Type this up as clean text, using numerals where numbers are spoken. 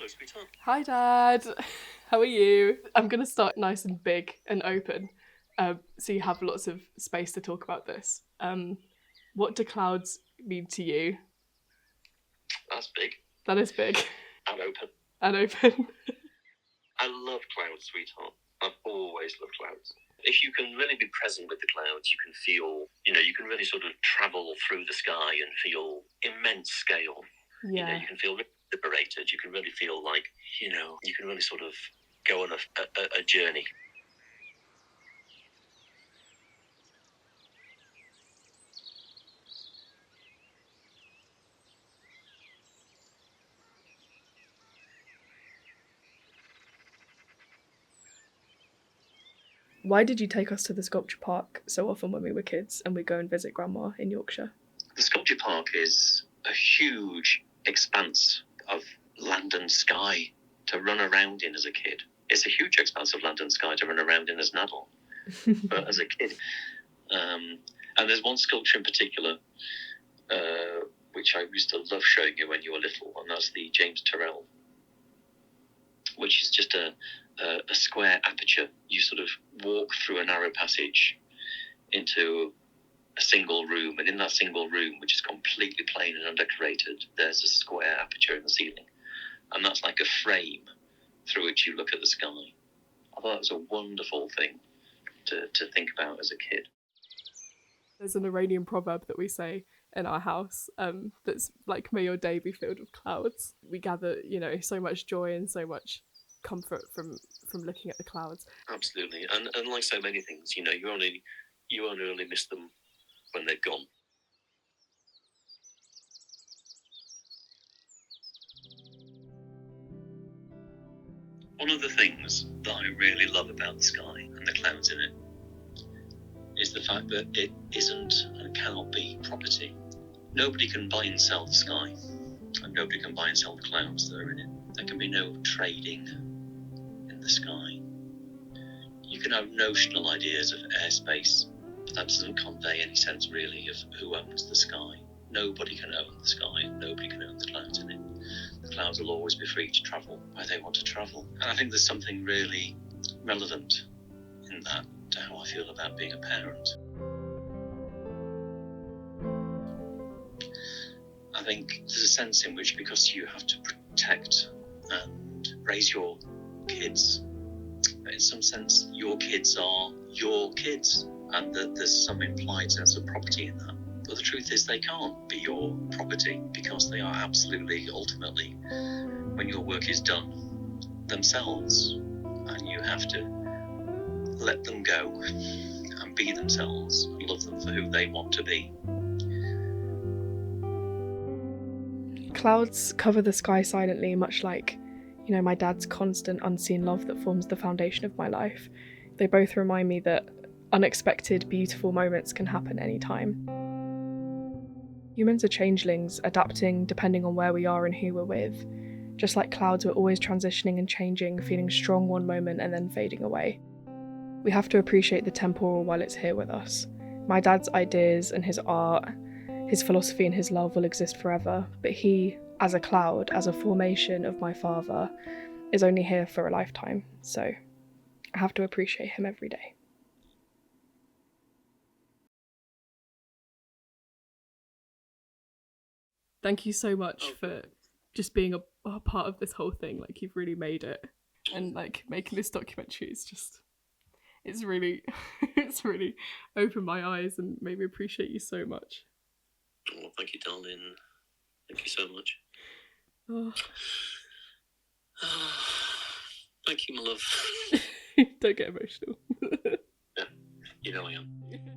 Hello, sweetheart. Hi, Dad. How are you? I'm going to start nice and big and open, so you have lots of space to talk about this. What do clouds mean to you? That's big. That is big And open. and open. I love clouds, sweetheart. I've always loved clouds. If you can really be present with the clouds, you can feel, you can really sort of travel through the sky and feel immense scale. Yeah. You can feel liberated. You can really feel like, you can really sort of go on a journey. Why did you take us to the sculpture park so often when we were kids and we go and visit Grandma in Yorkshire? The sculpture park is a huge expanse of land and sky to run around in as a kid. It's a huge expanse of land and sky to run around in as an adult, but as a kid. And there's one sculpture in particular, which I used to love showing you when you were little, and that's the James Turrell, which is just a square aperture. You sort of walk through a narrow passage into a single room, and in that single room, which is completely plain and undecorated, there's a square aperture in the ceiling, and that's like a frame through which you look at the sky. I thought it was a wonderful thing to think about as a kid. There's an Iranian proverb that we say in our house that's like, may your day be filled with clouds. We gather, so much joy and so much comfort from looking at the clouds. Absolutely. And like so many things, you only really miss them when they're gone. One of the things that I really love about the sky and the clouds in it is the fact that it isn't and cannot be property. Nobody can buy and sell the sky, and nobody can buy and sell the clouds that are in it. There can be no trading in the sky. You can have notional ideas of airspace, but that doesn't convey any sense really of who owns the sky. Nobody can own the sky, and nobody can own the clouds in it. The clouds will always be free to travel where they want to travel. And I think there's something really relevant in that to how I feel about being a parent. I think there's a sense in which, because you have to protect and raise your kids, in some sense your kids are your kids, and that there's some implied sense of property in that. But the truth is they can't be your property, because they are absolutely, ultimately, when your work is done, themselves, and you have to let them go and be themselves and love them for who they want to be. Clouds cover the sky silently, much like, my dad's constant unseen love that forms the foundation of my life. They both remind me that unexpected, beautiful moments can happen anytime. Humans are changelings, adapting depending on where we are and who we're with. Just like clouds, we're always transitioning and changing, feeling strong one moment and then fading away. We have to appreciate the temporal while it's here with us. My dad's ideas and his art, his philosophy and his love will exist forever, but he, as a cloud, as a formation of my father, is only here for a lifetime, so I have to appreciate him every day. Thank you so much for just being a part of this whole thing. Like, you've really made it, and like making this documentary is just, it's really opened my eyes and made me appreciate you so much. Oh, thank you, darling. Thank you so much. Oh. Thank you, my love. Don't get emotional. Yeah, I am.